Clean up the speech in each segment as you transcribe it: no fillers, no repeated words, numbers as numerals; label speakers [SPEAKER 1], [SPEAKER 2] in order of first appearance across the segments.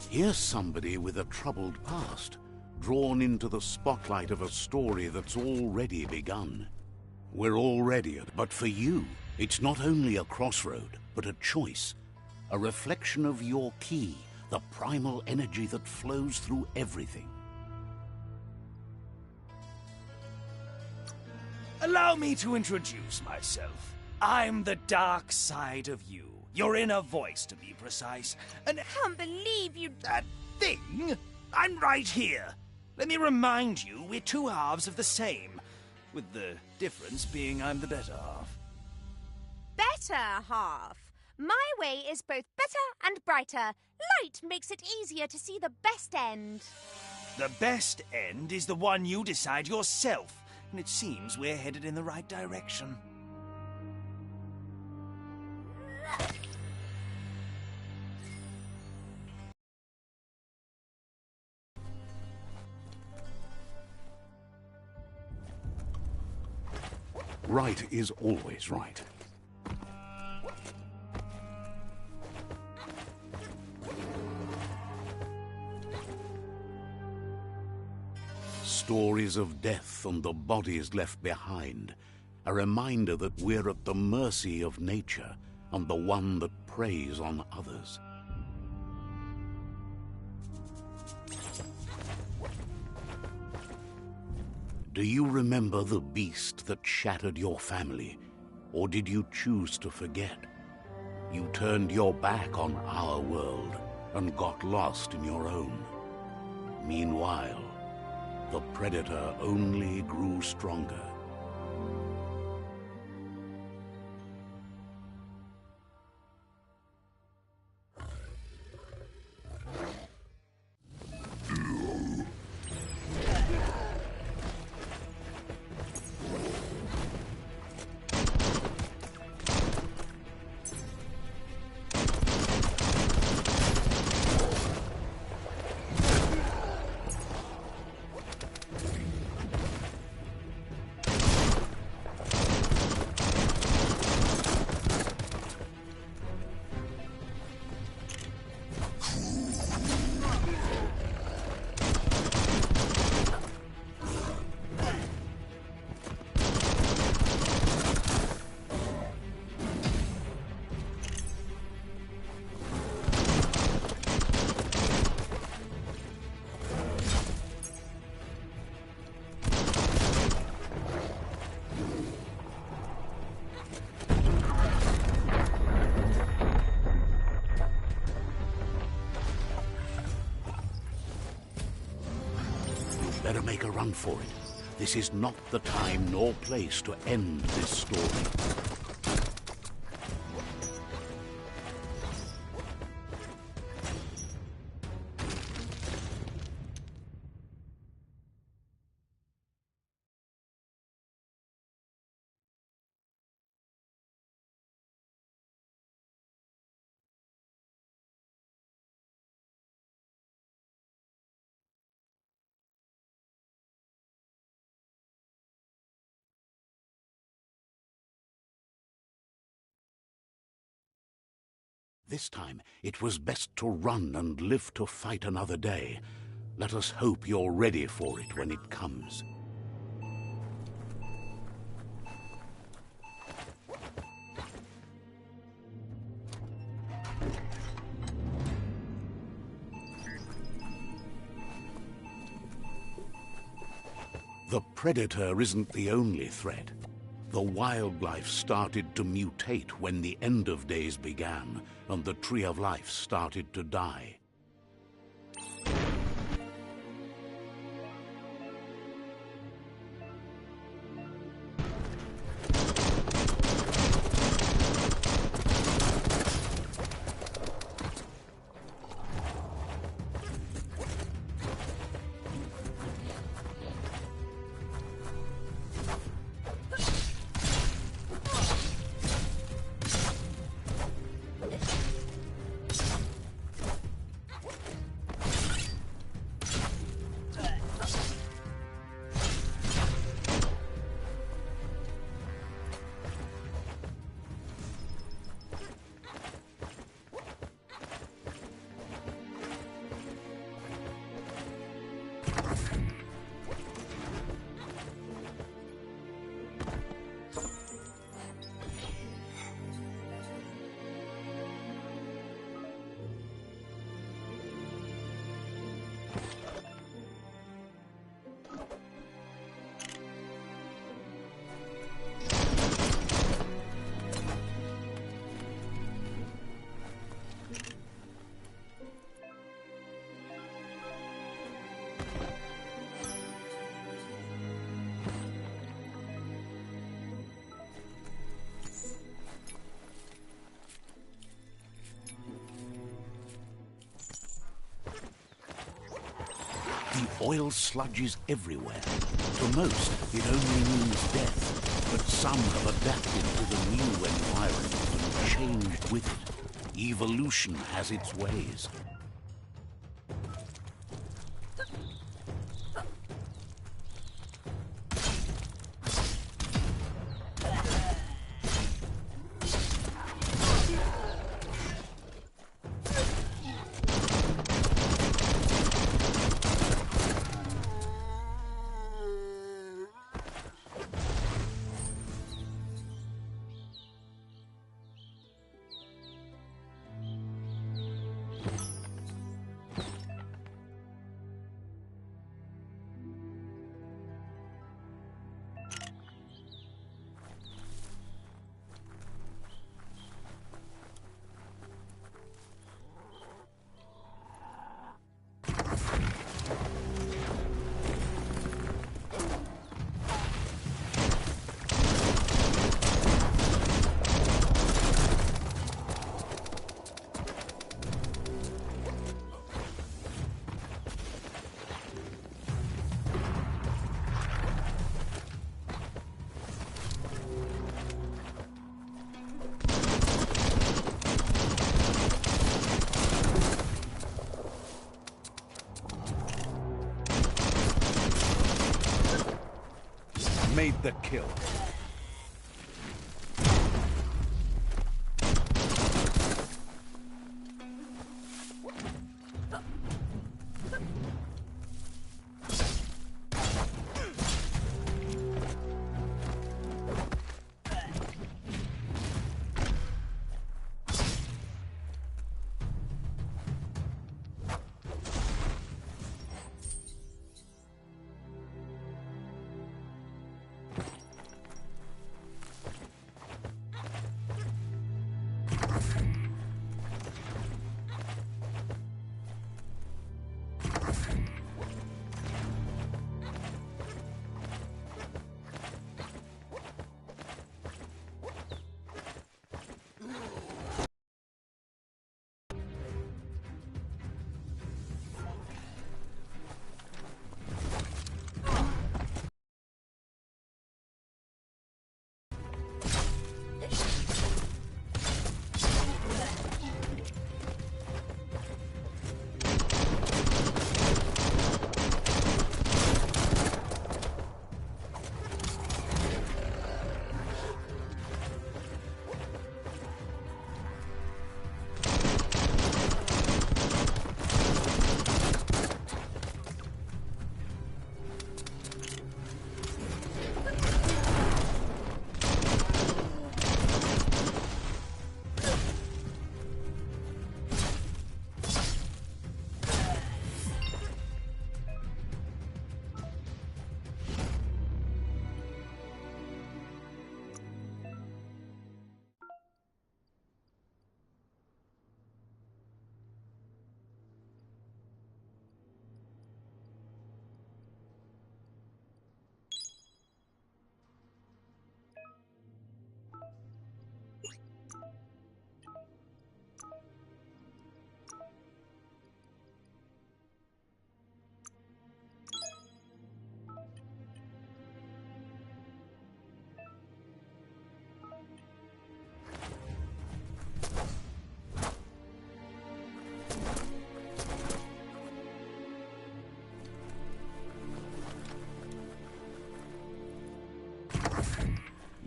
[SPEAKER 1] Here's somebody with a troubled past, drawn into the spotlight of a story that's already begun. We're already at, but for you, it's not only a crossroad, but a choice. A reflection of your key, the primal energy that flows through everything.
[SPEAKER 2] Allow me to introduce myself. I'm the dark side of you. Your inner voice, to be precise. And
[SPEAKER 3] Can't believe you...
[SPEAKER 2] that thing? I'm right here. Let me remind you, we're two halves of the same. With the difference being I'm the better half.
[SPEAKER 3] Better half. My way is both better and brighter. Light makes it easier to see the best end.
[SPEAKER 2] The best end is the one you decide yourself. And it seems we're headed in the right direction.
[SPEAKER 1] Right is always right. Stories of death and the bodies left behind. A reminder that we're at the mercy of nature and the one that preys on others. Do you remember the beast that shattered your family? Or did you choose to forget? You turned your back on our world and got lost in your own. Meanwhile, the predator only grew stronger. Better make a run for it. This is not the time nor place to end this story. This time, it was best to run and live to fight another day. Let us hope you're ready for it when it comes. The predator isn't the only threat. The wildlife started to mutate when the end of days began, and the tree of life started to die. The oil sludges everywhere. To most, it only means death, but some have adapted to the new environment and changed with it. Evolution has its ways.
[SPEAKER 4] Made the kill.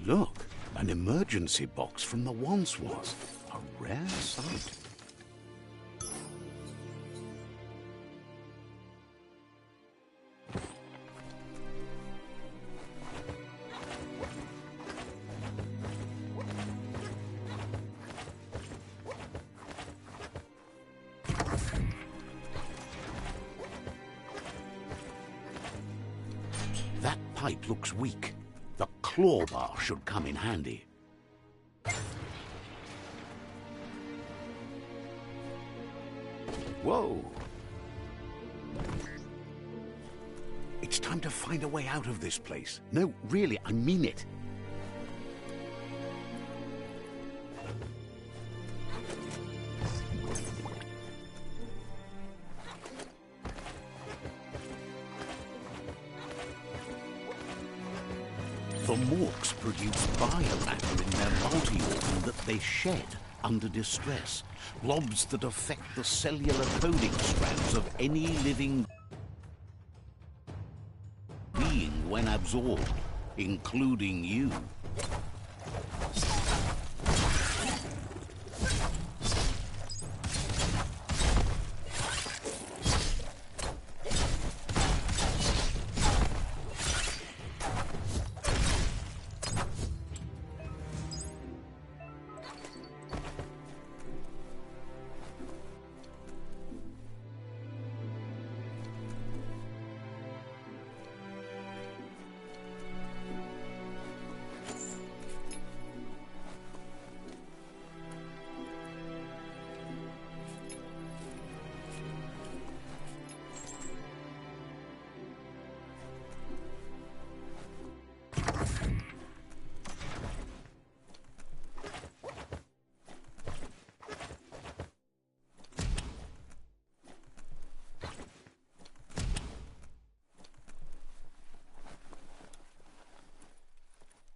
[SPEAKER 1] Look, an emergency box from the once was. A rare sight. That pipe looks weak. The claw bar should come in handy. Whoa! It's time to find a way out of this place. No, really, I mean it. The morks produce biomatter in their multi-organ that they shed under distress. Blobs that affect the cellular coding strands of any living being when absorbed, including you.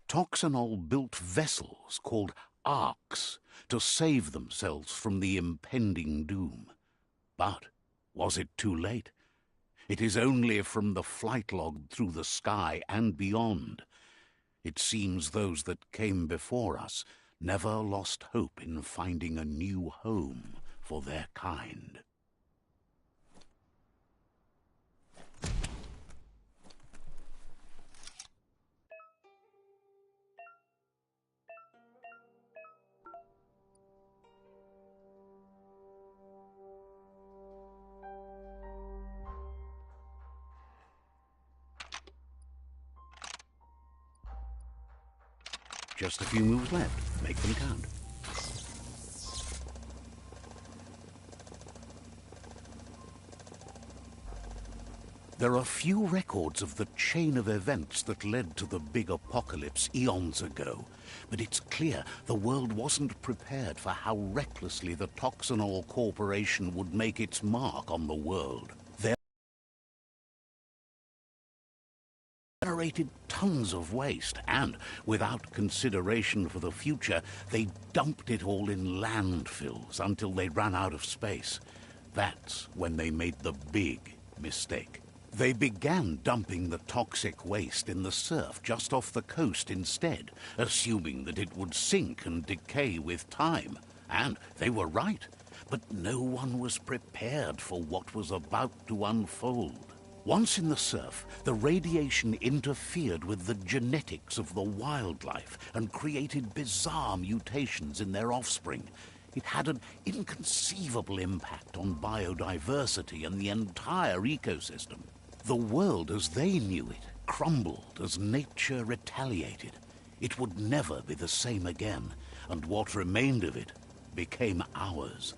[SPEAKER 1] Toxanol built vessels called arks to save themselves from the impending doom. But was it too late? It is only from the flight log through the sky and beyond. It seems those that came before us never lost hope in finding a new home for their kind. Just a few moves left. Make them count. There are few records of the chain of events that led to the big apocalypse eons ago, but it's clear the world wasn't prepared for how recklessly the Toxanol Corporation would make its mark on the world. They generated tons of waste, and, without consideration for the future, they dumped it all in landfills until they ran out of space. That's when they made the big mistake. They began dumping the toxic waste in the surf just off the coast instead, assuming that it would sink and decay with time. And they were right, but no one was prepared for what was about to unfold. Once in the surf, the radiation interfered with the genetics of the wildlife and created bizarre mutations in their offspring. It had an inconceivable impact on biodiversity and the entire ecosystem. The world as they knew it crumbled as nature retaliated. It would never be the same again, and what remained of it became ours.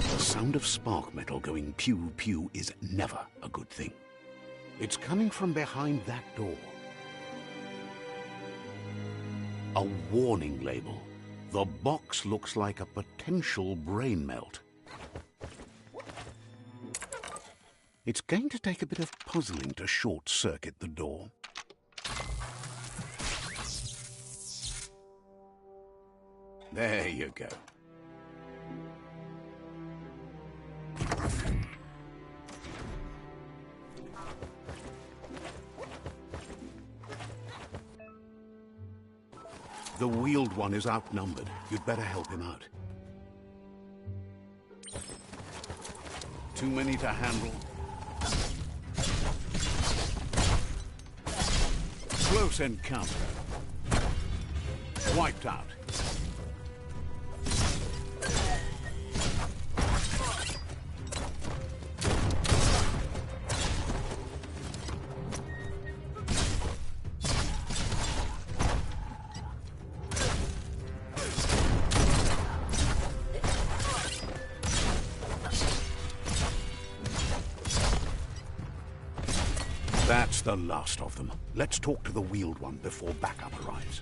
[SPEAKER 1] The sound of spark metal going pew-pew is never a good thing. It's coming from behind that door. A warning label. The box looks like a potential brain melt. It's going to take a bit of puzzling to short-circuit the door. There you go. The wheeled one is outnumbered. You'd better help him out. Too many to handle. Close encounter. Wiped out. That's the last of them. Let's talk to the wheeled one before backup arrives.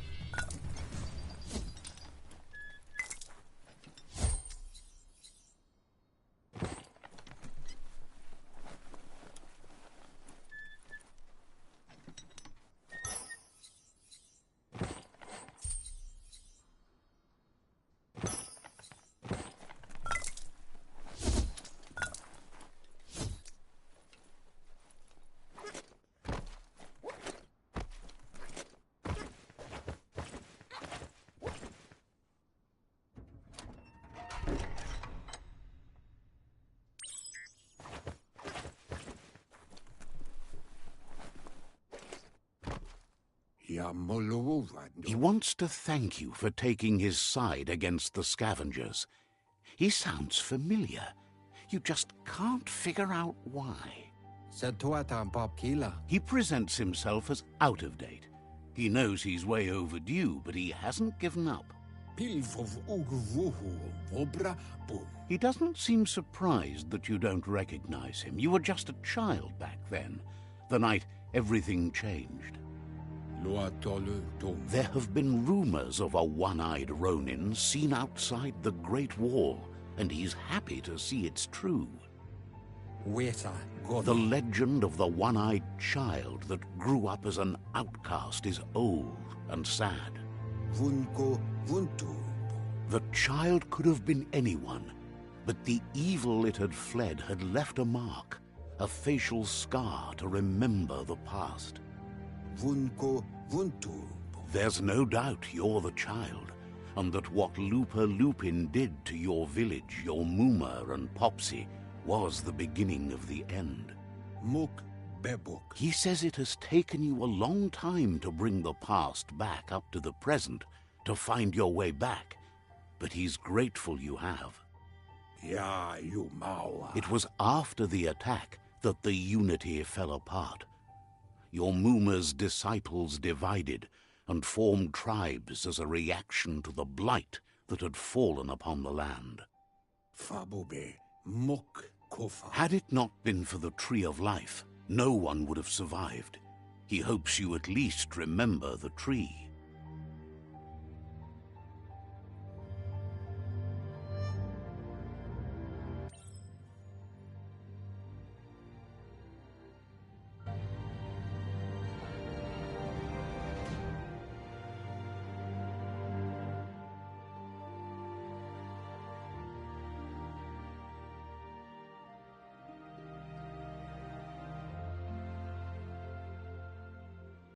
[SPEAKER 1] He wants to thank you for taking his side against the scavengers. He sounds familiar. You just can't figure out why. He presents himself as out of date. He knows he's way overdue, but he hasn't given up. He doesn't seem surprised that you don't recognize him. You were just a child back then, the night everything changed. There have been rumors of a one-eyed Ronin seen outside the Great Wall, and he's happy to see it's true. The legend of the one-eyed child that grew up as an outcast is old and sad. The child could have been anyone, but the evil it had fled had left a mark, a facial scar to remember the past. There's no doubt you're the child, and that what Lupa Lupin did to your village, your Muma and Popsy, was the beginning of the end. He says it has taken you a long time to bring the past back up to the present, to find your way back, but he's grateful you have. It was after the attack that the unity fell apart. Your Muma's disciples divided and formed tribes as a reaction to the blight that had fallen upon the land. Had it not been for the Tree of Life, no one would have survived. He hopes you at least remember the tree.